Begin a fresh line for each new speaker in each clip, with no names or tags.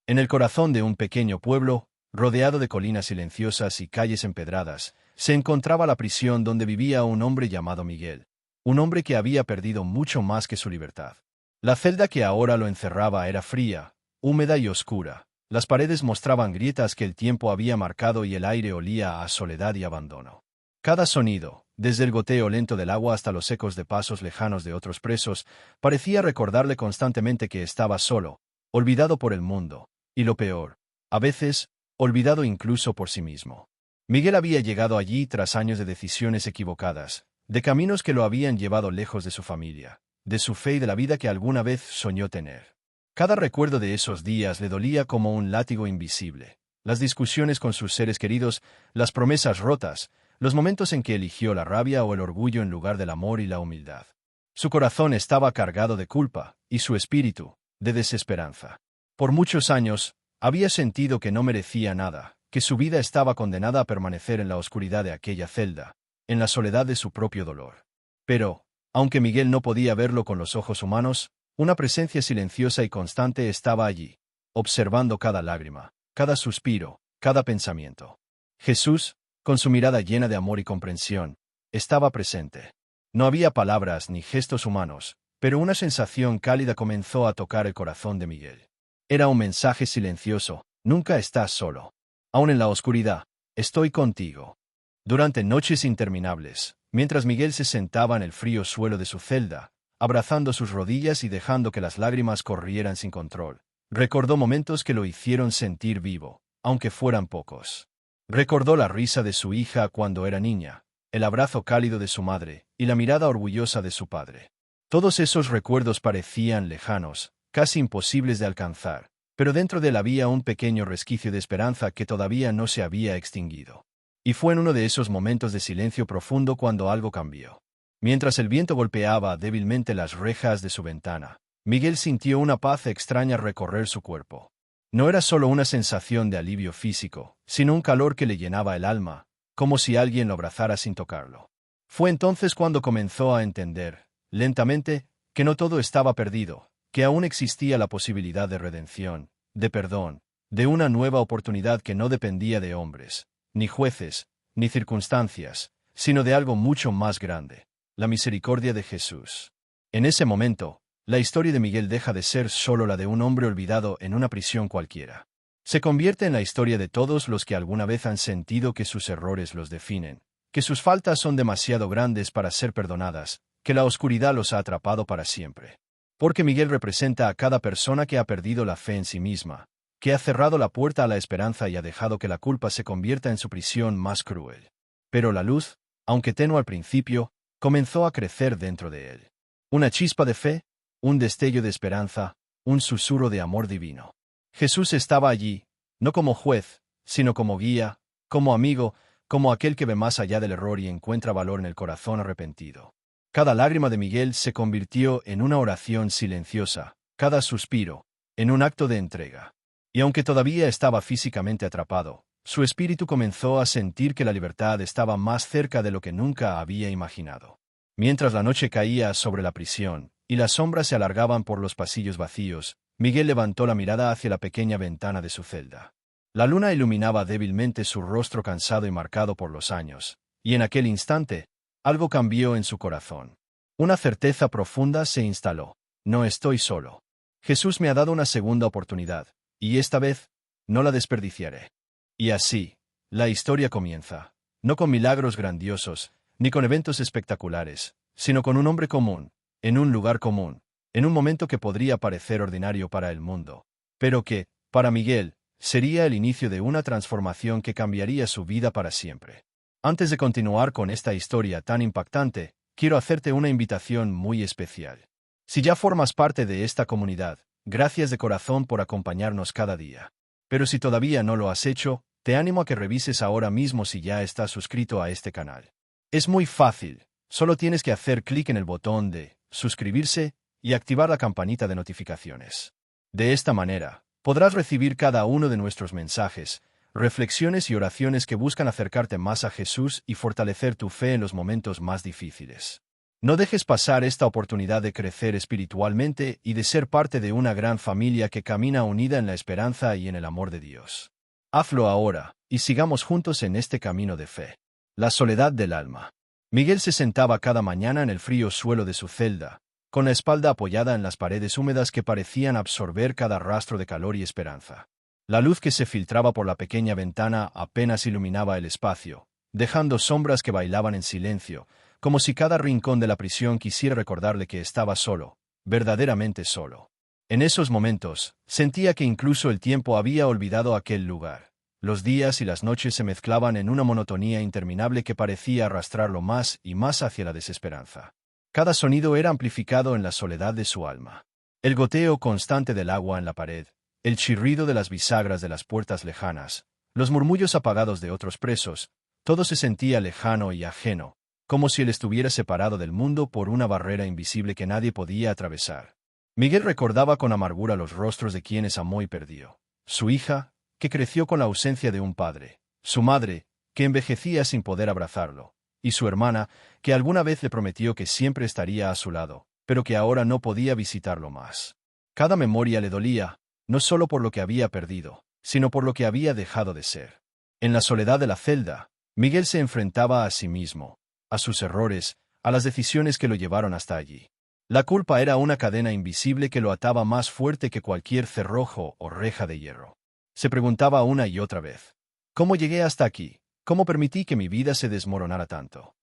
En el corazón de un pequeño pueblo, rodeado de colinas silenciosas y calles empedradas, se encontraba la prisión donde vivía un hombre llamado Miguel, un hombre que había perdido mucho más que su libertad. La celda que ahora lo encerraba era fría, húmeda y oscura. Las paredes mostraban grietas que el tiempo había marcado y el aire olía a soledad y abandono. Cada sonido, desde el goteo lento del agua hasta los ecos de pasos lejanos de otros presos, parecía recordarle constantemente que estaba solo, olvidado por el mundo, y lo peor, a veces, olvidado incluso por sí mismo. Miguel había llegado allí tras años de decisiones equivocadas, de caminos que lo habían llevado lejos de su familia, de su fe y de la vida que alguna vez soñó tener. Cada recuerdo de esos días le dolía como un látigo invisible. Las discusiones con sus seres queridos, las promesas rotas, los momentos en que eligió la rabia o el orgullo en lugar del amor y la humildad. Su corazón estaba cargado de culpa, y su espíritu, de desesperanza. Por muchos años, había sentido que no merecía nada, que su vida estaba condenada a permanecer en la oscuridad de aquella celda, en la soledad de su propio dolor. Pero, aunque Miguel no podía verlo con los ojos humanos, una presencia silenciosa y constante estaba allí, observando cada lágrima, cada suspiro, cada pensamiento. Jesús, con su mirada llena de amor y comprensión, estaba presente. No había palabras ni gestos humanos, pero una sensación cálida comenzó a tocar el corazón de Miguel. Era un mensaje silencioso: nunca estás solo. Aún en la oscuridad, estoy contigo. Durante noches interminables, mientras Miguel se sentaba en el frío suelo de su celda, abrazando sus rodillas y dejando que las lágrimas corrieran sin control, recordó momentos que lo hicieron sentir vivo, aunque fueran pocos. Recordó la risa de su hija cuando era niña, el abrazo cálido de su madre y la mirada orgullosa de su padre. Todos esos recuerdos parecían lejanos, casi imposibles de alcanzar, pero dentro de él había un pequeño resquicio de esperanza que todavía no se había extinguido. Y fue en uno de esos momentos de silencio profundo cuando algo cambió. Mientras el viento golpeaba débilmente las rejas de su ventana, Miguel sintió una paz extraña recorrer su cuerpo. No era solo una sensación de alivio físico, sino un calor que le llenaba el alma, como si alguien lo abrazara sin tocarlo. Fue entonces cuando comenzó a entender, lentamente, que no todo estaba perdido, que aún existía la posibilidad de redención, de perdón, de una nueva oportunidad que no dependía de hombres, ni jueces, ni circunstancias, sino de algo mucho más grande: la misericordia de Jesús. En ese momento, la historia de Miguel deja de ser solo la de un hombre olvidado en una prisión cualquiera. Se convierte en la historia de todos los que alguna vez han sentido que sus errores los definen, que sus faltas son demasiado grandes para ser perdonadas, que la oscuridad los ha atrapado para siempre. Porque Miguel representa a cada persona que ha perdido la fe en sí misma, que ha cerrado la puerta a la esperanza y ha dejado que la culpa se convierta en su prisión más cruel. Pero la luz, aunque tenue al principio, comenzó a crecer dentro de él. Una chispa de fe, un destello de esperanza, un susurro de amor divino. Jesús estaba allí, no como juez, sino como guía, como amigo, como aquel que ve más allá del error y encuentra valor en el corazón arrepentido. Cada lágrima de Miguel se convirtió en una oración silenciosa, cada suspiro, en un acto de entrega. Y aunque todavía estaba físicamente atrapado, su espíritu comenzó a sentir que la libertad estaba más cerca de lo que nunca había imaginado. Mientras la noche caía sobre la prisión, y las sombras se alargaban por los pasillos vacíos, Miguel levantó la mirada hacia la pequeña ventana de su celda. La luna iluminaba débilmente su rostro cansado y marcado por los años, y en aquel instante, algo cambió en su corazón. Una certeza profunda se instaló: no estoy solo. Jesús me ha dado una segunda oportunidad, y esta vez, no la desperdiciaré. Y así, la historia comienza, no con milagros grandiosos, ni con eventos espectaculares, sino con un hombre común, en un lugar común, en un momento que podría parecer ordinario para el mundo, pero que, para Miguel, sería el inicio de una transformación que cambiaría su vida para siempre. Antes de continuar con esta historia tan impactante, quiero hacerte una invitación muy especial. Si ya formas parte de esta comunidad, gracias de corazón por acompañarnos cada día. Pero si todavía no lo has hecho, te animo a que revises ahora mismo si ya estás suscrito a este canal. Es muy fácil, solo tienes que hacer clic en el botón de suscribirse y activar la campanita de notificaciones. De esta manera, podrás recibir cada uno de nuestros mensajes, reflexiones y oraciones que buscan acercarte más a Jesús y fortalecer tu fe en los momentos más difíciles. No dejes pasar esta oportunidad de crecer espiritualmente y de ser parte de una gran familia que camina unida en la esperanza y en el amor de Dios. Hazlo ahora, y sigamos juntos en este camino de fe. La soledad del alma. Miguel se sentaba cada mañana en el frío suelo de su celda, con la espalda apoyada en las paredes húmedas que parecían absorber cada rastro de calor y esperanza. La luz que se filtraba por la pequeña ventana apenas iluminaba el espacio, dejando sombras que bailaban en silencio, como si cada rincón de la prisión quisiera recordarle que estaba solo, verdaderamente solo. En esos momentos, sentía que incluso el tiempo había olvidado aquel lugar. Los días y las noches se mezclaban en una monotonía interminable que parecía arrastrarlo más y más hacia la desesperanza. Cada sonido era amplificado en la soledad de su alma. El goteo constante del agua en la pared, el chirrido de las bisagras de las puertas lejanas, los murmullos apagados de otros presos, todo se sentía lejano y ajeno, como si él estuviera separado del mundo por una barrera invisible que nadie podía atravesar. Miguel recordaba con amargura los rostros de quienes amó y perdió. Su hija, que creció con la ausencia de un padre, su madre, que envejecía sin poder abrazarlo, y su hermana, que alguna vez le prometió que siempre estaría a su lado, pero que ahora no podía visitarlo más. Cada memoria le dolía, no solo por lo que había perdido, sino por lo que había dejado de ser. En la soledad de la celda, Miguel se enfrentaba a sí mismo, a sus errores, a las decisiones que lo llevaron hasta allí. La culpa era una cadena invisible que lo ataba más fuerte que cualquier cerrojo o reja de hierro. Se preguntaba una y otra vez: ¿cómo llegué hasta aquí? ¿Cómo permití que mi vida se desmoronara tanto?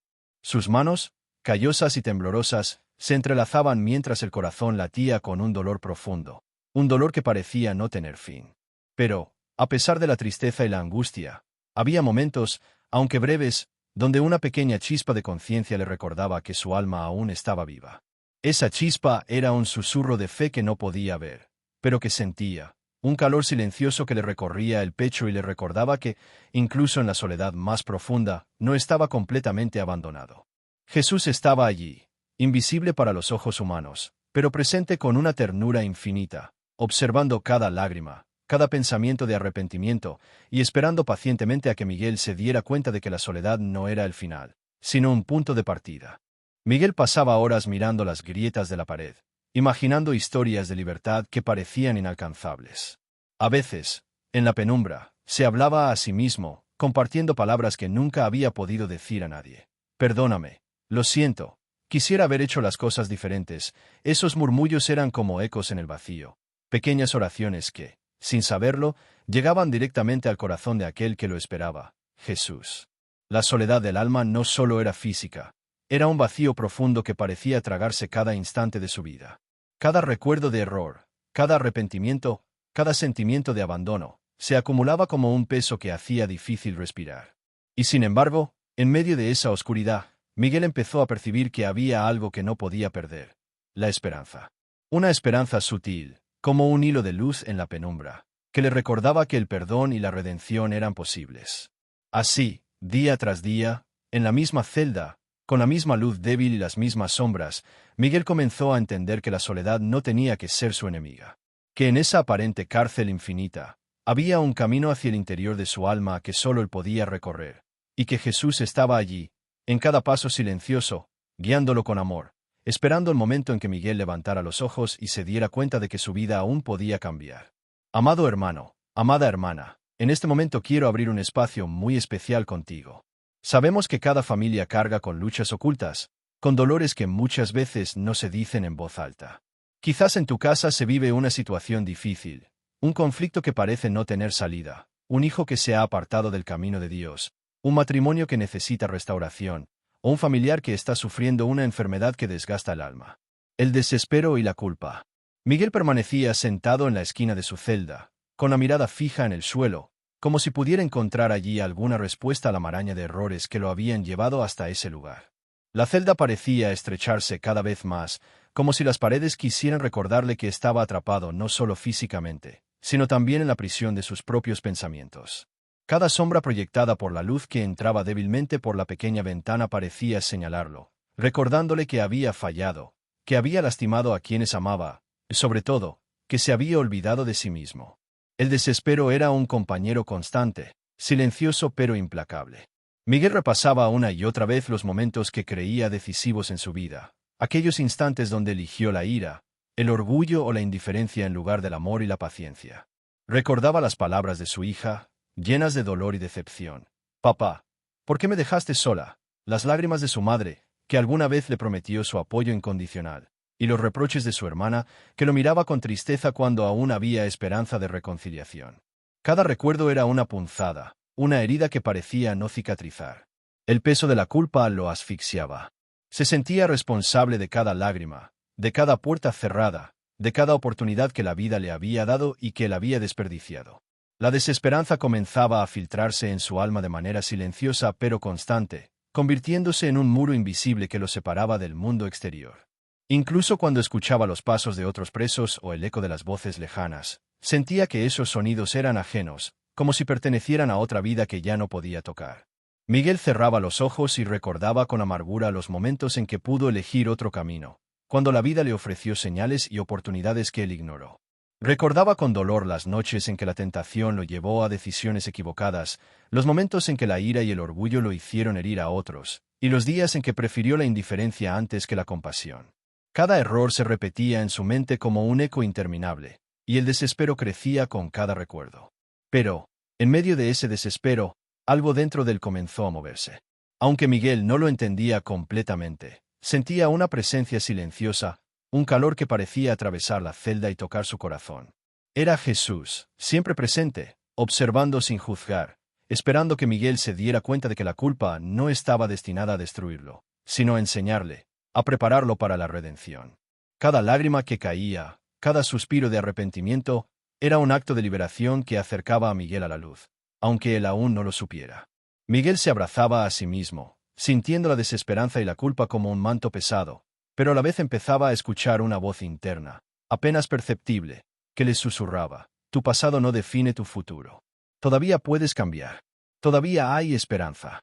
Sus manos, callosas y temblorosas, se entrelazaban mientras el corazón latía con un dolor profundo, un dolor que parecía no tener fin. Pero, a pesar de la tristeza y la angustia, había momentos, aunque breves, donde una pequeña chispa de conciencia le recordaba que su alma aún estaba viva. Esa chispa era un susurro de fe que no podía ver, pero que sentía, un calor silencioso que le recorría el pecho y le recordaba que, incluso en la soledad más profunda, no estaba completamente abandonado. Jesús estaba allí, invisible para los ojos humanos, pero presente con una ternura infinita, observando cada lágrima, cada pensamiento de arrepentimiento, y esperando pacientemente a que Miguel se diera cuenta de que la soledad no era el final, sino un punto de partida. Miguel pasaba horas mirando las grietas de la pared, imaginando historias de libertad que parecían inalcanzables. A veces, en la penumbra, se hablaba a sí mismo, compartiendo palabras que nunca había podido decir a nadie. Perdóname, lo siento, quisiera haber hecho las cosas diferentes. Esos murmullos eran como ecos en el vacío, pequeñas oraciones que, sin saberlo, llegaban directamente al corazón de aquel que lo esperaba, Jesús. La soledad del alma no solo era física, era un vacío profundo que parecía tragarse cada instante de su vida. Cada recuerdo de error, cada arrepentimiento, cada sentimiento de abandono, se acumulaba como un peso que hacía difícil respirar. Y sin embargo, en medio de esa oscuridad, Miguel empezó a percibir que había algo que no podía perder: la esperanza. Una esperanza sutil, como un hilo de luz en la penumbra, que le recordaba que el perdón y la redención eran posibles. Así, día tras día, en la misma celda, con la misma luz débil y las mismas sombras, Miguel comenzó a entender que la soledad no tenía que ser su enemiga. Que en esa aparente cárcel infinita, había un camino hacia el interior de su alma que solo él podía recorrer, y que Jesús estaba allí, en cada paso silencioso, guiándolo con amor, esperando el momento en que Miguel levantara los ojos y se diera cuenta de que su vida aún podía cambiar. Amado hermano, amada hermana, en este momento quiero abrir un espacio muy especial contigo. Sabemos que cada familia carga con luchas ocultas, con dolores que muchas veces no se dicen en voz alta. Quizás en tu casa se vive una situación difícil, un conflicto que parece no tener salida, un hijo que se ha apartado del camino de Dios, un matrimonio que necesita restauración, o un familiar que está sufriendo una enfermedad que desgasta el alma. El desespero y la culpa. Miguel permanecía sentado en la esquina de su celda, con la mirada fija en el suelo, como si pudiera encontrar allí alguna respuesta a la maraña de errores que lo habían llevado hasta ese lugar. La celda parecía estrecharse cada vez más, como si las paredes quisieran recordarle que estaba atrapado no solo físicamente, sino también en la prisión de sus propios pensamientos. Cada sombra proyectada por la luz que entraba débilmente por la pequeña ventana parecía señalarlo, recordándole que había fallado, que había lastimado a quienes amaba, y sobre todo, que se había olvidado de sí mismo. El desespero era un compañero constante, silencioso pero implacable. Miguel repasaba una y otra vez los momentos que creía decisivos en su vida, aquellos instantes donde eligió la ira, el orgullo o la indiferencia en lugar del amor y la paciencia. Recordaba las palabras de su hija, llenas de dolor y decepción. «Papá, ¿por qué me dejaste sola?», las lágrimas de su madre, que alguna vez le prometió su apoyo incondicional, y los reproches de su hermana, que lo miraba con tristeza cuando aún había esperanza de reconciliación. Cada recuerdo era una punzada, una herida que parecía no cicatrizar. El peso de la culpa lo asfixiaba. Se sentía responsable de cada lágrima, de cada puerta cerrada, de cada oportunidad que la vida le había dado y que él había desperdiciado. La desesperanza comenzaba a filtrarse en su alma de manera silenciosa pero constante, convirtiéndose en un muro invisible que lo separaba del mundo exterior. Incluso cuando escuchaba los pasos de otros presos o el eco de las voces lejanas, sentía que esos sonidos eran ajenos, como si pertenecieran a otra vida que ya no podía tocar. Miguel cerraba los ojos y recordaba con amargura los momentos en que pudo elegir otro camino, cuando la vida le ofreció señales y oportunidades que él ignoró. Recordaba con dolor las noches en que la tentación lo llevó a decisiones equivocadas, los momentos en que la ira y el orgullo lo hicieron herir a otros, y los días en que prefirió la indiferencia antes que la compasión. Cada error se repetía en su mente como un eco interminable, y el desespero crecía con cada recuerdo. Pero, en medio de ese desespero, algo dentro de él comenzó a moverse. Aunque Miguel no lo entendía completamente, sentía una presencia silenciosa, un calor que parecía atravesar la celda y tocar su corazón. Era Jesús, siempre presente, observando sin juzgar, esperando que Miguel se diera cuenta de que la culpa no estaba destinada a destruirlo, sino a enseñarle, a prepararlo para la redención. Cada lágrima que caía, cada suspiro de arrepentimiento, era un acto de liberación que acercaba a Miguel a la luz, aunque él aún no lo supiera. Miguel se abrazaba a sí mismo, sintiendo la desesperanza y la culpa como un manto pesado, pero a la vez empezaba a escuchar una voz interna, apenas perceptible, que le susurraba: «Tu pasado no define tu futuro. Todavía puedes cambiar. Todavía hay esperanza».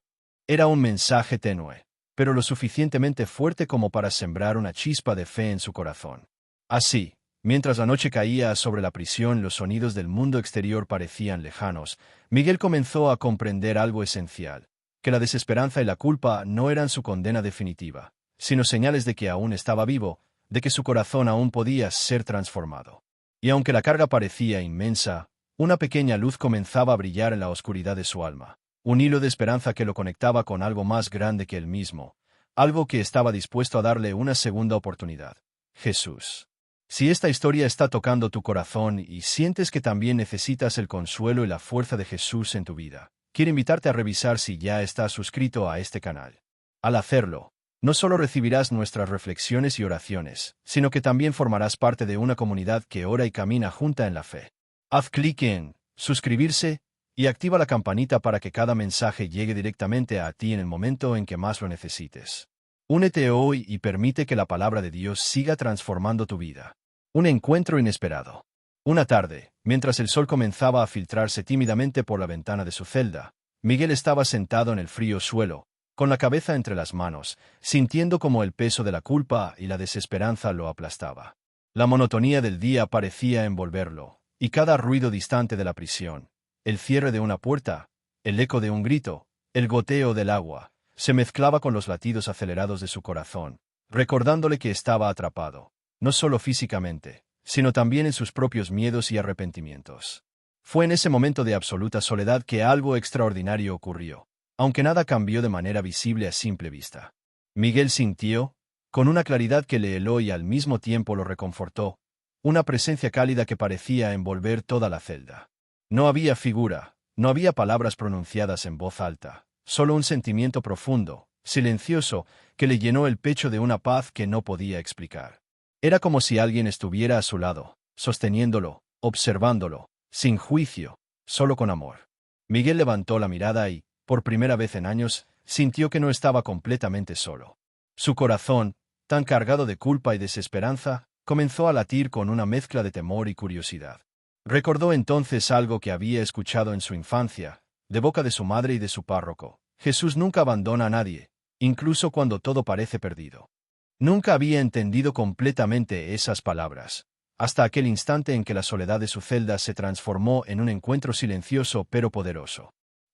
Era un mensaje tenue, pero lo suficientemente fuerte como para sembrar una chispa de fe en su corazón. Así, mientras la noche caía sobre la prisión y los sonidos del mundo exterior parecían lejanos, Miguel comenzó a comprender algo esencial, que la desesperanza y la culpa no eran su condena definitiva, sino señales de que aún estaba vivo, de que su corazón aún podía ser transformado. Y aunque la carga parecía inmensa, una pequeña luz comenzaba a brillar en la oscuridad de su alma, un hilo de esperanza que lo conectaba con algo más grande que él mismo, algo que estaba dispuesto a darle una segunda oportunidad: Jesús. Si esta historia está tocando tu corazón y sientes que también necesitas el consuelo y la fuerza de Jesús en tu vida, quiero invitarte a revisar si ya estás suscrito a este canal. Al hacerlo, no solo recibirás nuestras reflexiones y oraciones, sino que también formarás parte de una comunidad que ora y camina junta en la fe. Haz clic en suscribirse y activa la campanita para que cada mensaje llegue directamente a ti en el momento en que más lo necesites. Únete hoy y permite que la palabra de Dios siga transformando tu vida. Un encuentro inesperado. Una tarde, mientras el sol comenzaba a filtrarse tímidamente por la ventana de su celda, Miguel estaba sentado en el frío suelo, con la cabeza entre las manos, sintiendo como el peso de la culpa y la desesperanza lo aplastaba. La monotonía del día parecía envolverlo, y cada ruido distante de la prisión, el cierre de una puerta, el eco de un grito, el goteo del agua, se mezclaba con los latidos acelerados de su corazón, recordándole que estaba atrapado, no solo físicamente, sino también en sus propios miedos y arrepentimientos. Fue en ese momento de absoluta soledad que algo extraordinario ocurrió, aunque nada cambió de manera visible a simple vista. Miguel sintió, con una claridad que le heló y al mismo tiempo lo reconfortó, una presencia cálida que parecía envolver toda la celda. No había figura, no había palabras pronunciadas en voz alta, solo un sentimiento profundo, silencioso, que le llenó el pecho de una paz que no podía explicar. Era como si alguien estuviera a su lado, sosteniéndolo, observándolo, sin juicio, solo con amor. Miguel levantó la mirada y, por primera vez en años, sintió que no estaba completamente solo. Su corazón, tan cargado de culpa y desesperanza, comenzó a latir con una mezcla de temor y curiosidad. Recordó entonces algo que había escuchado en su infancia, de boca de su madre y de su párroco: Jesús nunca abandona a nadie, incluso cuando todo parece perdido. Nunca había entendido completamente esas palabras, hasta aquel instante en que la soledad de su celda se transformó en un encuentro silencioso pero poderoso.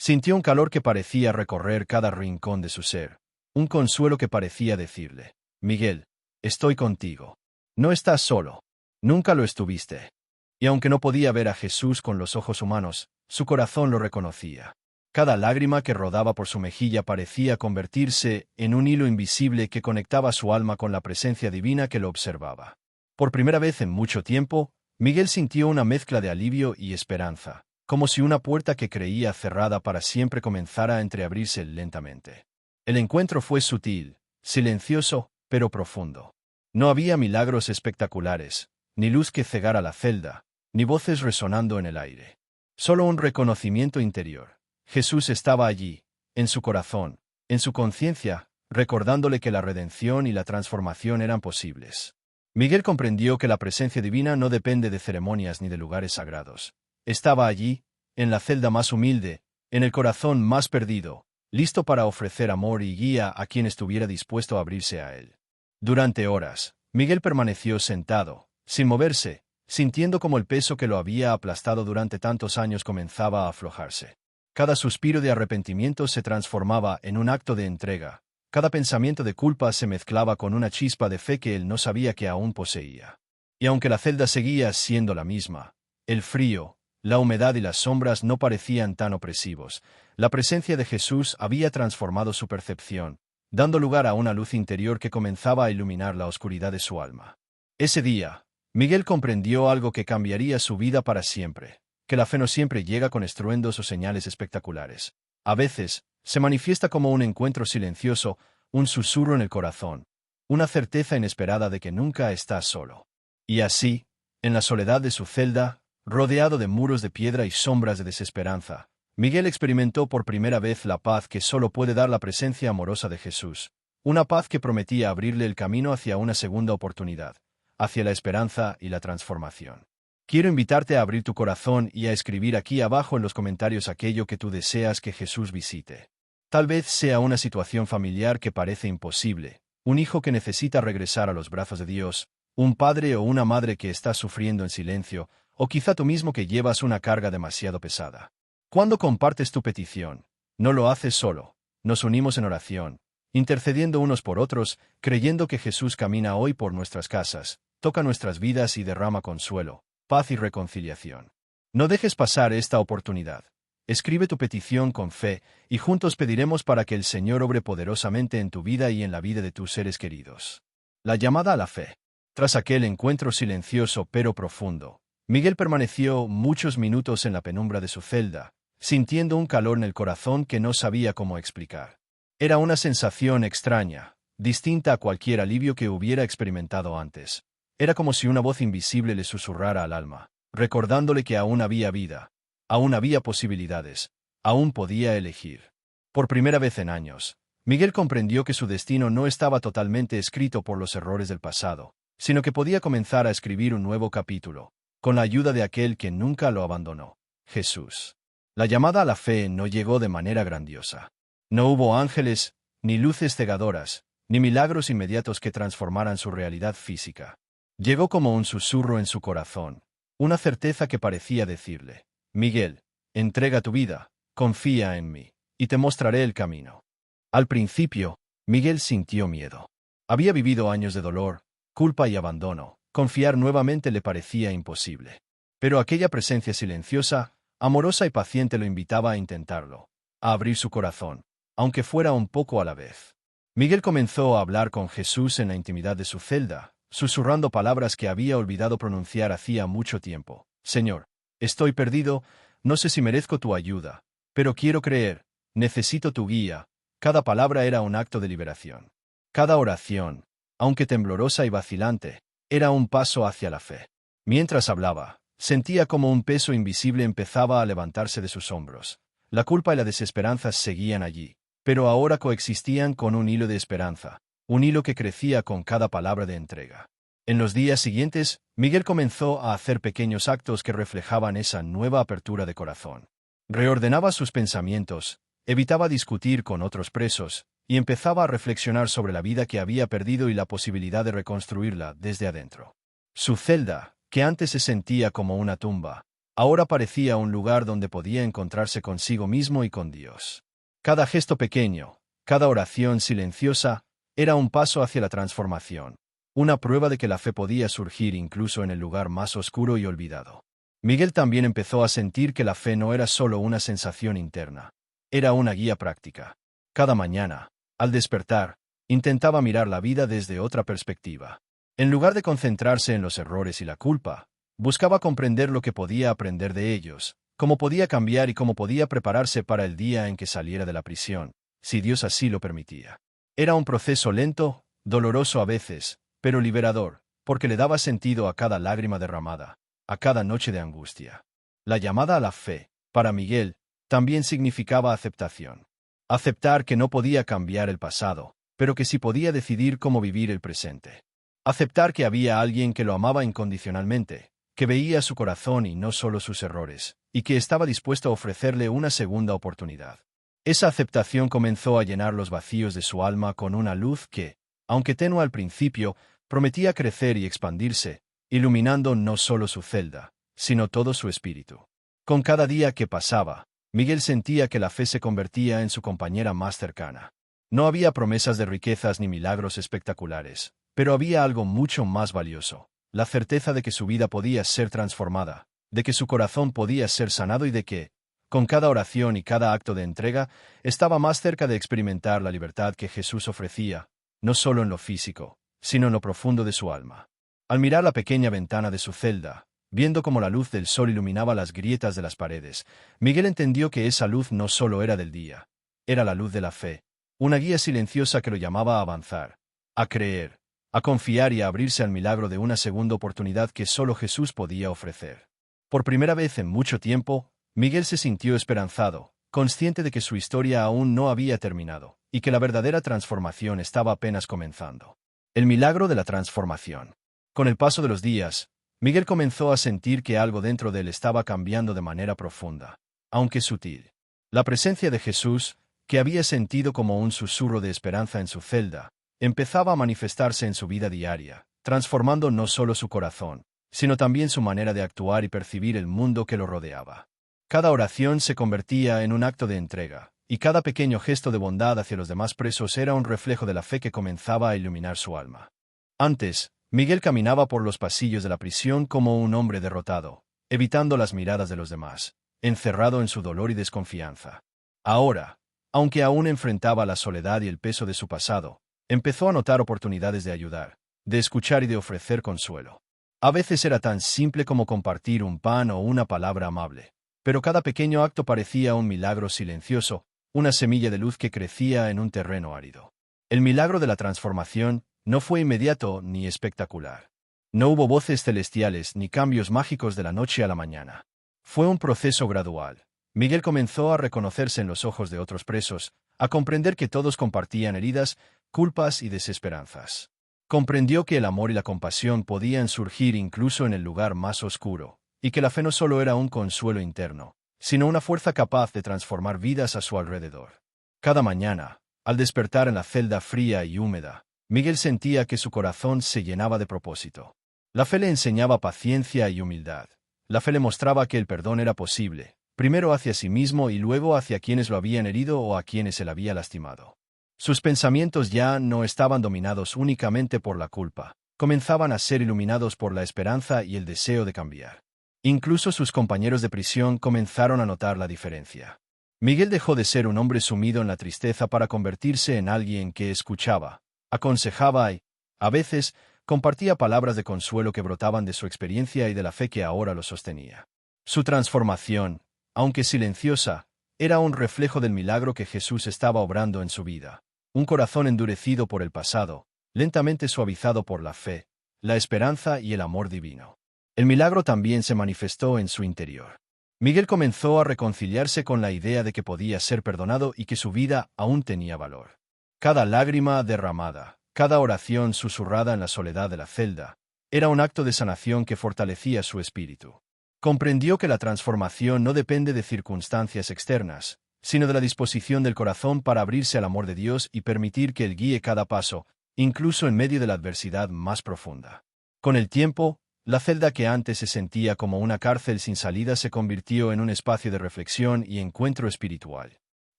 Sintió un calor que parecía recorrer cada rincón de su ser, un consuelo que parecía decirle: Miguel, estoy contigo. No estás solo. Nunca lo estuviste. Y aunque no podía ver a Jesús con los ojos humanos, su corazón lo reconocía. Cada lágrima que rodaba por su mejilla parecía convertirse en un hilo invisible que conectaba su alma con la presencia divina que lo observaba. Por primera vez en mucho tiempo, Miguel sintió una mezcla de alivio y esperanza, como si una puerta que creía cerrada para siempre comenzara a entreabrirse lentamente. El encuentro fue sutil, silencioso, pero profundo. No había milagros espectaculares, ni luz que cegara la celda, ni voces resonando en el aire. Solo un reconocimiento interior. Jesús estaba allí, en su corazón, en su conciencia, recordándole que la redención y la transformación eran posibles. Miguel comprendió que la presencia divina no depende de ceremonias ni de lugares sagrados. Estaba allí, en la celda más humilde, en el corazón más perdido, listo para ofrecer amor y guía a quien estuviera dispuesto a abrirse a él. Durante horas, Miguel permaneció sentado, sin moverse, sintiendo como el peso que lo había aplastado durante tantos años comenzaba a aflojarse. Cada suspiro de arrepentimiento se transformaba en un acto de entrega. Cada pensamiento de culpa se mezclaba con una chispa de fe que él no sabía que aún poseía. Y aunque la celda seguía siendo la misma, el frío, la humedad y las sombras no parecían tan opresivos. La presencia de Jesús había transformado su percepción, dando lugar a una luz interior que comenzaba a iluminar la oscuridad de su alma. Ese día, Miguel comprendió algo que cambiaría su vida para siempre, que la fe no siempre llega con estruendos o señales espectaculares. A veces, se manifiesta como un encuentro silencioso, un susurro en el corazón, una certeza inesperada de que nunca estás solo. Y así, en la soledad de su celda, rodeado de muros de piedra y sombras de desesperanza, Miguel experimentó por primera vez la paz que solo puede dar la presencia amorosa de Jesús, una paz que prometía abrirle el camino hacia una segunda oportunidad, hacia la esperanza y la transformación. Quiero invitarte a abrir tu corazón y a escribir aquí abajo en los comentarios aquello que tú deseas que Jesús visite. Tal vez sea una situación familiar que parece imposible, un hijo que necesita regresar a los brazos de Dios, un padre o una madre que está sufriendo en silencio, o quizá tú mismo que llevas una carga demasiado pesada. Cuando compartes tu petición, no lo haces solo, nos unimos en oración, intercediendo unos por otros, creyendo que Jesús camina hoy por nuestras casas, toca nuestras vidas y derrama consuelo, paz y reconciliación. No dejes pasar esta oportunidad. Escribe tu petición con fe, y juntos pediremos para que el Señor obre poderosamente en tu vida y en la vida de tus seres queridos. La llamada a la fe. Tras aquel encuentro silencioso pero profundo, Miguel permaneció muchos minutos en la penumbra de su celda, sintiendo un calor en el corazón que no sabía cómo explicar. Era una sensación extraña, distinta a cualquier alivio que hubiera experimentado antes. Era como si una voz invisible le susurrara al alma, recordándole que aún había vida, aún había posibilidades, aún podía elegir. Por primera vez en años, Miguel comprendió que su destino no estaba totalmente escrito por los errores del pasado, sino que podía comenzar a escribir un nuevo capítulo, con la ayuda de aquel que nunca lo abandonó, Jesús. La llamada a la fe no llegó de manera grandiosa. No hubo ángeles, ni luces cegadoras, ni milagros inmediatos que transformaran su realidad física. Llegó como un susurro en su corazón, una certeza que parecía decirle: Miguel, entrega tu vida, confía en mí, y te mostraré el camino. Al principio, Miguel sintió miedo. Había vivido años de dolor, culpa y abandono. Confiar nuevamente le parecía imposible. Pero aquella presencia silenciosa, amorosa y paciente lo invitaba a intentarlo, a abrir su corazón, aunque fuera un poco a la vez. Miguel comenzó a hablar con Jesús en la intimidad de su celda, susurrando palabras que había olvidado pronunciar hacía mucho tiempo. Señor, estoy perdido, no sé si merezco tu ayuda, pero quiero creer, necesito tu guía. Cada palabra era un acto de liberación. Cada oración, aunque temblorosa y vacilante, era un paso hacia la fe. Mientras hablaba, sentía como un peso invisible empezaba a levantarse de sus hombros. La culpa y la desesperanza seguían allí, pero ahora coexistían con un hilo de esperanza, un hilo que crecía con cada palabra de entrega. En los días siguientes, Miguel comenzó a hacer pequeños actos que reflejaban esa nueva apertura de corazón. Reordenaba sus pensamientos, evitaba discutir con otros presos, y empezaba a reflexionar sobre la vida que había perdido y la posibilidad de reconstruirla desde adentro. Su celda, que antes se sentía como una tumba, Ahora parecía un lugar donde podía encontrarse consigo mismo y con Dios. Cada gesto pequeño, cada oración silenciosa, era un paso hacia la transformación, una prueba de que la fe podía surgir incluso en el lugar más oscuro y olvidado. Miguel también empezó a sentir que la fe no era solo una sensación interna, era una guía práctica. Cada mañana, al despertar, intentaba mirar la vida desde otra perspectiva. En lugar de concentrarse en los errores y la culpa, buscaba comprender lo que podía aprender de ellos, cómo podía cambiar y cómo podía prepararse para el día en que saliera de la prisión, si Dios así lo permitía. Era un proceso lento, doloroso a veces, pero liberador, porque le daba sentido a cada lágrima derramada, a cada noche de angustia. La llamada a la fe, para Miguel, también significaba aceptación. Aceptar que no podía cambiar el pasado, pero que sí podía decidir cómo vivir el presente. Aceptar que había alguien que lo amaba incondicionalmente, que veía su corazón y no solo sus errores, y que estaba dispuesto a ofrecerle una segunda oportunidad. Esa aceptación comenzó a llenar los vacíos de su alma con una luz que, aunque tenue al principio, prometía crecer y expandirse, iluminando no solo su celda, sino todo su espíritu. Con cada día que pasaba, Miguel sentía que la fe se convertía en su compañera más cercana. No había promesas de riquezas ni milagros espectaculares, pero había algo mucho más valioso: la certeza de que su vida podía ser transformada, de que su corazón podía ser sanado y de que, con cada oración y cada acto de entrega, estaba más cerca de experimentar la libertad que Jesús ofrecía, no solo en lo físico, sino en lo profundo de su alma. Al mirar la pequeña ventana de su celda, viendo cómo la luz del sol iluminaba las grietas de las paredes, Miguel entendió que esa luz no solo era del día, era la luz de la fe, una guía silenciosa que lo llamaba a avanzar, a creer, a confiar y a abrirse al milagro de una segunda oportunidad que solo Jesús podía ofrecer. Por primera vez en mucho tiempo, Miguel se sintió esperanzado, consciente de que su historia aún no había terminado, y que la verdadera transformación estaba apenas comenzando. El milagro de la transformación. Con el paso de los días, Miguel comenzó a sentir que algo dentro de él estaba cambiando de manera profunda, aunque sutil. La presencia de Jesús, que había sentido como un susurro de esperanza en su celda, empezaba a manifestarse en su vida diaria, transformando no solo su corazón, sino también su manera de actuar y percibir el mundo que lo rodeaba. Cada oración se convertía en un acto de entrega, y cada pequeño gesto de bondad hacia los demás presos era un reflejo de la fe que comenzaba a iluminar su alma. Antes, Miguel caminaba por los pasillos de la prisión como un hombre derrotado, evitando las miradas de los demás, encerrado en su dolor y desconfianza. Ahora, aunque aún enfrentaba la soledad y el peso de su pasado, empezó a notar oportunidades de ayudar, de escuchar y de ofrecer consuelo. A veces era tan simple como compartir un pan o una palabra amable, pero cada pequeño acto parecía un milagro silencioso, una semilla de luz que crecía en un terreno árido. El milagro de la transformación no fue inmediato ni espectacular. No hubo voces celestiales ni cambios mágicos de la noche a la mañana. Fue un proceso gradual. Miguel comenzó a reconocerse en los ojos de otros presos, a comprender que todos compartían heridas, culpas y desesperanzas. Comprendió que el amor y la compasión podían surgir incluso en el lugar más oscuro, y que la fe no solo era un consuelo interno, sino una fuerza capaz de transformar vidas a su alrededor. Cada mañana, al despertar en la celda fría y húmeda, Miguel sentía que su corazón se llenaba de propósito. La fe le enseñaba paciencia y humildad. La fe le mostraba que el perdón era posible, primero hacia sí mismo y luego hacia quienes lo habían herido o a quienes él había lastimado. Sus pensamientos ya no estaban dominados únicamente por la culpa, comenzaban a ser iluminados por la esperanza y el deseo de cambiar. Incluso sus compañeros de prisión comenzaron a notar la diferencia. Miguel dejó de ser un hombre sumido en la tristeza para convertirse en alguien que escuchaba, aconsejaba y, a veces, compartía palabras de consuelo que brotaban de su experiencia y de la fe que ahora lo sostenía. Su transformación, aunque silenciosa, era un reflejo del milagro que Jesús estaba obrando en su vida. Un corazón endurecido por el pasado, lentamente suavizado por la fe, la esperanza y el amor divino. El milagro también se manifestó en su interior. Miguel comenzó a reconciliarse con la idea de que podía ser perdonado y que su vida aún tenía valor. Cada lágrima derramada, cada oración susurrada en la soledad de la celda, era un acto de sanación que fortalecía su espíritu. Comprendió que la transformación no depende de circunstancias externas, sino de la disposición del corazón para abrirse al amor de Dios y permitir que Él guíe cada paso, incluso en medio de la adversidad más profunda. Con el tiempo, La celda que antes se sentía como una cárcel sin salida se convirtió en un espacio de reflexión y encuentro espiritual.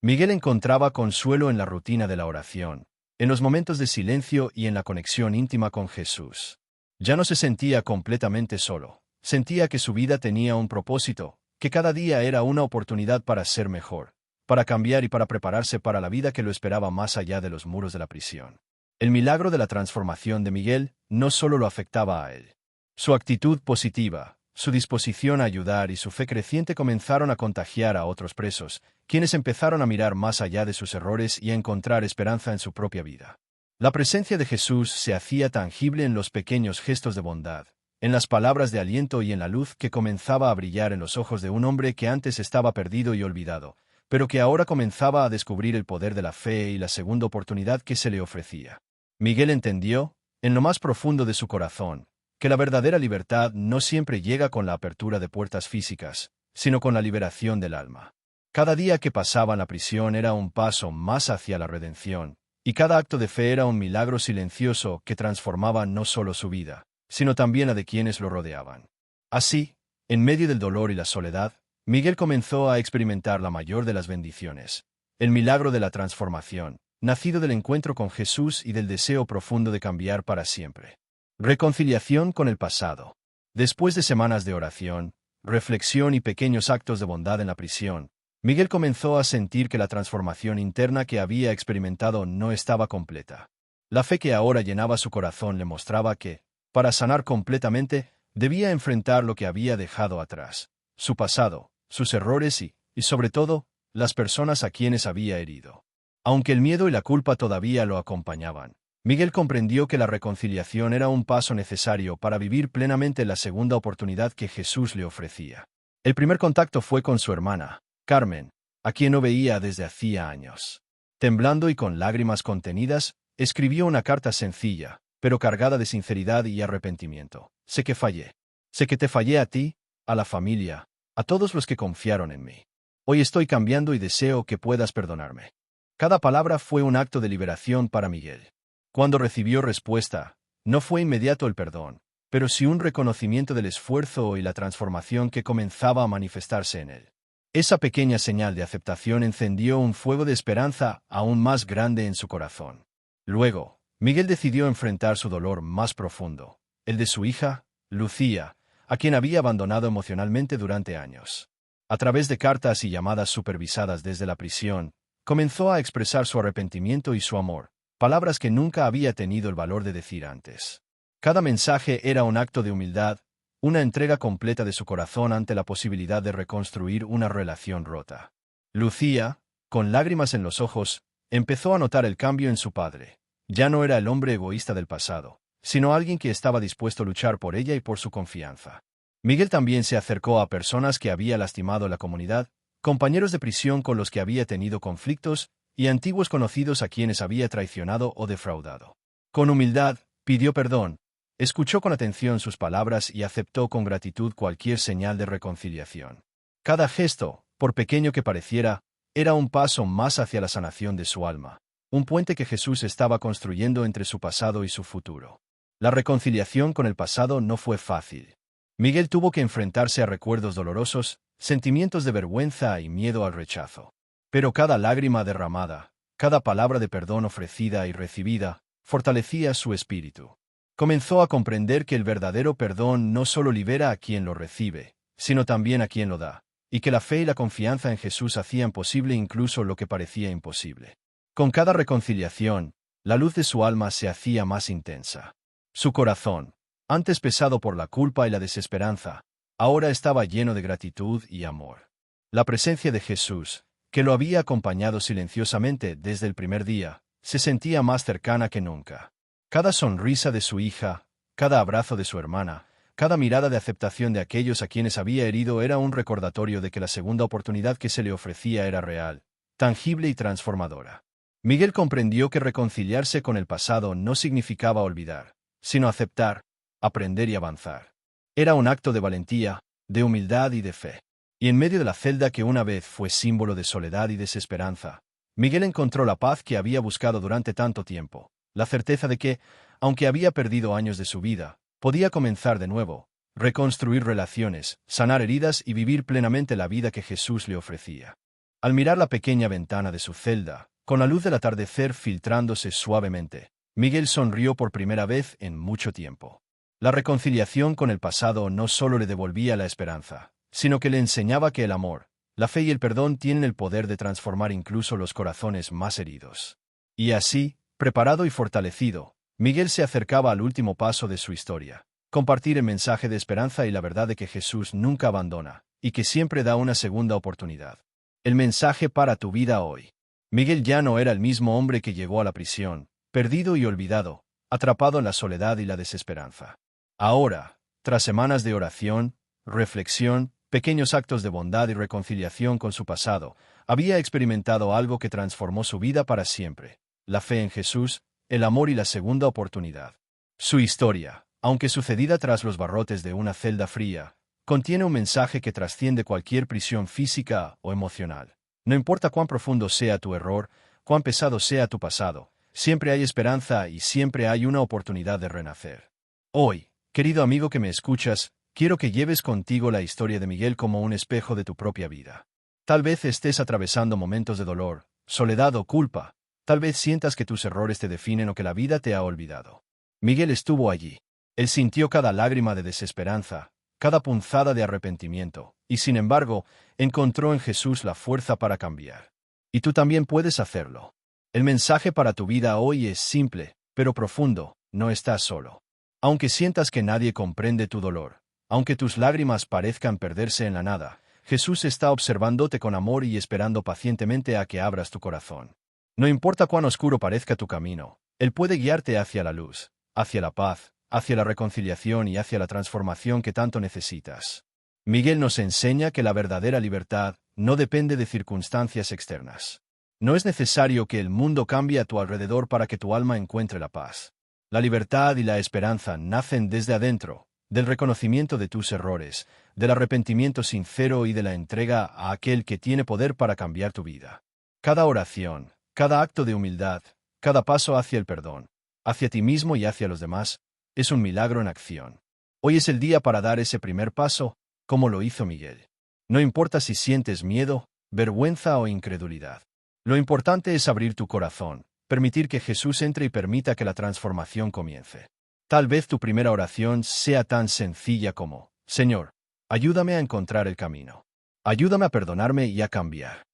Miguel encontraba consuelo en la rutina de la oración, en los momentos de silencio y en la conexión íntima con Jesús. Ya no se sentía completamente solo. Sentía que su vida tenía un propósito, que cada día era una oportunidad para ser mejor, para cambiar y para prepararse para la vida que lo esperaba más allá de los muros de la prisión. El milagro de la transformación de Miguel no solo lo afectaba a él. Su actitud positiva, su disposición a ayudar y su fe creciente comenzaron a contagiar a otros presos, quienes empezaron a mirar más allá de sus errores y a encontrar esperanza en su propia vida. La presencia de Jesús se hacía tangible en los pequeños gestos de bondad, en las palabras de aliento y en la luz que comenzaba a brillar en los ojos de un hombre que antes estaba perdido y olvidado, pero que ahora comenzaba a descubrir el poder de la fe y la segunda oportunidad que se le ofrecía. Miguel entendió, en lo más profundo de su corazón, que la verdadera libertad no siempre llega con la apertura de puertas físicas, sino con la liberación del alma. Cada día que pasaba en la prisión era un paso más hacia la redención, y cada acto de fe era un milagro silencioso que transformaba no solo su vida, sino también la de quienes lo rodeaban. Así, en medio del dolor y la soledad, Miguel comenzó a experimentar la mayor de las bendiciones, el milagro de la transformación, nacido del encuentro con Jesús y del deseo profundo de cambiar para siempre. Reconciliación con el pasado. Después de semanas de oración, reflexión y pequeños actos de bondad en la prisión, Miguel comenzó a sentir que la transformación interna que había experimentado no estaba completa. La fe que ahora llenaba su corazón le mostraba que, para sanar completamente, debía enfrentar lo que había dejado atrás, su pasado, sus errores y, sobre todo, las personas a quienes había herido. Aunque el miedo y la culpa todavía lo acompañaban, Miguel comprendió que la reconciliación era un paso necesario para vivir plenamente la segunda oportunidad que Jesús le ofrecía. El primer contacto fue con su hermana, Carmen, a quien no veía desde hacía años. Temblando y con lágrimas contenidas, escribió una carta sencilla, pero cargada de sinceridad y arrepentimiento. Sé que fallé. Sé que te fallé a ti, a la familia, a todos los que confiaron en mí. Hoy estoy cambiando y deseo que puedas perdonarme. Cada palabra fue un acto de liberación para Miguel. Cuando recibió respuesta, no fue inmediato el perdón, pero sí un reconocimiento del esfuerzo y la transformación que comenzaba a manifestarse en él. Esa pequeña señal de aceptación encendió un fuego de esperanza aún más grande en su corazón. Luego, Miguel decidió enfrentar su dolor más profundo, el de su hija, Lucía, a quien había abandonado emocionalmente durante años. A través de cartas y llamadas supervisadas desde la prisión, comenzó a expresar su arrepentimiento y su amor, palabras que nunca había tenido el valor de decir antes. Cada mensaje era un acto de humildad, una entrega completa de su corazón ante la posibilidad de reconstruir una relación rota. Lucía, con lágrimas en los ojos, empezó a notar el cambio en su padre. Ya no era el hombre egoísta del pasado, sino alguien que estaba dispuesto a luchar por ella y por su confianza. Miguel también se acercó a personas que había lastimado en la comunidad, compañeros de prisión con los que había tenido conflictos, y antiguos conocidos a quienes había traicionado o defraudado. Con humildad, pidió perdón, escuchó con atención sus palabras y aceptó con gratitud cualquier señal de reconciliación. Cada gesto, por pequeño que pareciera, era un paso más hacia la sanación de su alma, un puente que Jesús estaba construyendo entre su pasado y su futuro. La reconciliación con el pasado no fue fácil. Miguel tuvo que enfrentarse a recuerdos dolorosos, sentimientos de vergüenza y miedo al rechazo. Pero cada lágrima derramada, cada palabra de perdón ofrecida y recibida, fortalecía su espíritu. Comenzó a comprender que el verdadero perdón no solo libera a quien lo recibe, sino también a quien lo da, y que la fe y la confianza en Jesús hacían posible incluso lo que parecía imposible. Con cada reconciliación, la luz de su alma se hacía más intensa. Su corazón, antes pesado por la culpa y la desesperanza, ahora estaba lleno de gratitud y amor. La presencia de Jesús, que lo había acompañado silenciosamente desde el primer día, se sentía más cercana que nunca. Cada sonrisa de su hija, cada abrazo de su hermana, cada mirada de aceptación de aquellos a quienes había herido era un recordatorio de que la segunda oportunidad que se le ofrecía era real, tangible y transformadora. Miguel comprendió que reconciliarse con el pasado no significaba olvidar, sino aceptar, aprender y avanzar. Era un acto de valentía, de humildad y de fe. Y en medio de la celda que una vez fue símbolo de soledad y desesperanza, Miguel encontró la paz que había buscado durante tanto tiempo, la certeza de que, aunque había perdido años de su vida, podía comenzar de nuevo, reconstruir relaciones, sanar heridas y vivir plenamente la vida que Jesús le ofrecía. Al mirar la pequeña ventana de su celda, con la luz del atardecer filtrándose suavemente, Miguel sonrió por primera vez en mucho tiempo. La reconciliación con el pasado no solo le devolvía la esperanza, sino que le enseñaba que el amor, la fe y el perdón tienen el poder de transformar incluso los corazones más heridos. Y así, preparado y fortalecido, Miguel se acercaba al último paso de su historia: compartir el mensaje de esperanza y la verdad de que Jesús nunca abandona, y que siempre da una segunda oportunidad. El mensaje para tu vida hoy. Miguel ya no era el mismo hombre que llegó a la prisión, perdido y olvidado, atrapado en la soledad y la desesperanza. Ahora, tras semanas de oración, reflexión, pequeños actos de bondad y reconciliación con su pasado, había experimentado algo que transformó su vida para siempre: la fe en Jesús, el amor y la segunda oportunidad. Su historia, aunque sucedida tras los barrotes de una celda fría, contiene un mensaje que trasciende cualquier prisión física o emocional. No importa cuán profundo sea tu error, cuán pesado sea tu pasado, siempre hay esperanza y siempre hay una oportunidad de renacer. Hoy, querido amigo que me escuchas, quiero que lleves contigo la historia de Miguel como un espejo de tu propia vida. Tal vez estés atravesando momentos de dolor, soledad o culpa. Tal vez sientas que tus errores te definen o que la vida te ha olvidado. Miguel estuvo allí. Él sintió cada lágrima de desesperanza, cada punzada de arrepentimiento, y sin embargo, encontró en Jesús la fuerza para cambiar. Y tú también puedes hacerlo. El mensaje para tu vida hoy es simple, pero profundo: no estás solo. Aunque sientas que nadie comprende tu dolor, aunque tus lágrimas parezcan perderse en la nada, Jesús está observándote con amor y esperando pacientemente a que abras tu corazón. No importa cuán oscuro parezca tu camino, Él puede guiarte hacia la luz, hacia la paz, hacia la reconciliación y hacia la transformación que tanto necesitas. Miguel nos enseña que la verdadera libertad no depende de circunstancias externas. No es necesario que el mundo cambie a tu alrededor para que tu alma encuentre la paz. La libertad y la esperanza nacen desde adentro, del reconocimiento de tus errores, del arrepentimiento sincero y de la entrega a aquel que tiene poder para cambiar tu vida. Cada oración, cada acto de humildad, cada paso hacia el perdón, hacia ti mismo y hacia los demás, es un milagro en acción. Hoy es el día para dar ese primer paso, como lo hizo Miguel. No importa si sientes miedo, vergüenza o incredulidad. Lo importante es abrir tu corazón, permitir que Jesús entre y permita que la transformación comience. Tal vez tu primera oración sea tan sencilla como: Señor, ayúdame a encontrar el camino. Ayúdame a perdonarme y a cambiar.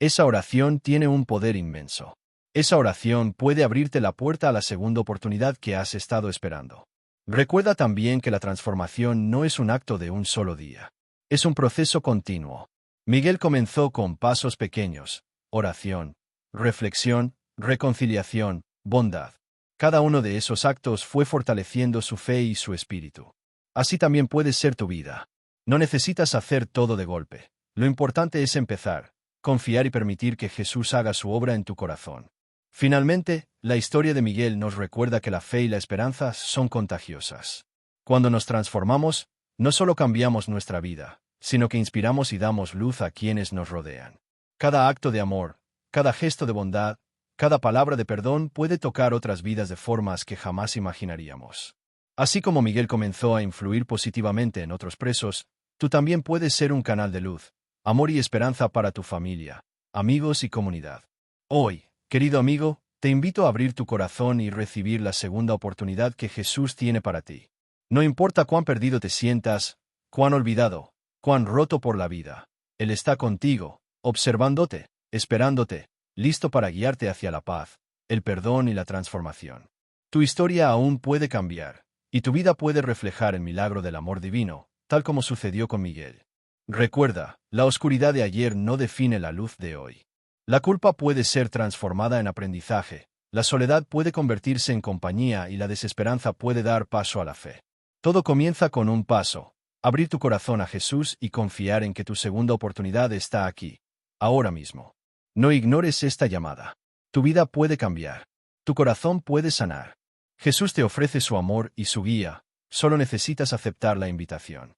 Esa oración tiene un poder inmenso. Esa oración puede abrirte la puerta a la segunda oportunidad que has estado esperando. Recuerda también que la transformación no es un acto de un solo día. Es un proceso continuo. Miguel comenzó con pasos pequeños: oración, reflexión, reconciliación, bondad. Cada uno de esos actos fue fortaleciendo su fe y su espíritu. Así también puede ser tu vida. No necesitas hacer todo de golpe. Lo importante es empezar, confiar y permitir que Jesús haga su obra en tu corazón. Finalmente, la historia de Miguel nos recuerda que la fe y la esperanza son contagiosas. Cuando nos transformamos, no solo cambiamos nuestra vida, sino que inspiramos y damos luz a quienes nos rodean. Cada acto de amor, cada gesto de bondad, cada palabra de perdón puede tocar otras vidas de formas que jamás imaginaríamos. Así como Miguel comenzó a influir positivamente en otros presos, tú también puedes ser un canal de luz, amor y esperanza para tu familia, amigos y comunidad. Hoy, querido amigo, te invito a abrir tu corazón y recibir la segunda oportunidad que Jesús tiene para ti. No importa cuán perdido te sientas, cuán olvidado, cuán roto por la vida, Él está contigo, observándote, esperándote, listo para guiarte hacia la paz, el perdón y la transformación. Tu historia aún puede cambiar, y tu vida puede reflejar el milagro del amor divino, tal como sucedió con Miguel. Recuerda, la oscuridad de ayer no define la luz de hoy. La culpa puede ser transformada en aprendizaje, la soledad puede convertirse en compañía y la desesperanza puede dar paso a la fe. Todo comienza con un paso: abrir tu corazón a Jesús y confiar en que tu segunda oportunidad está aquí, ahora mismo. No ignores esta llamada. Tu vida puede cambiar. Tu corazón puede sanar. Jesús te ofrece su amor y su guía, solo necesitas aceptar la invitación.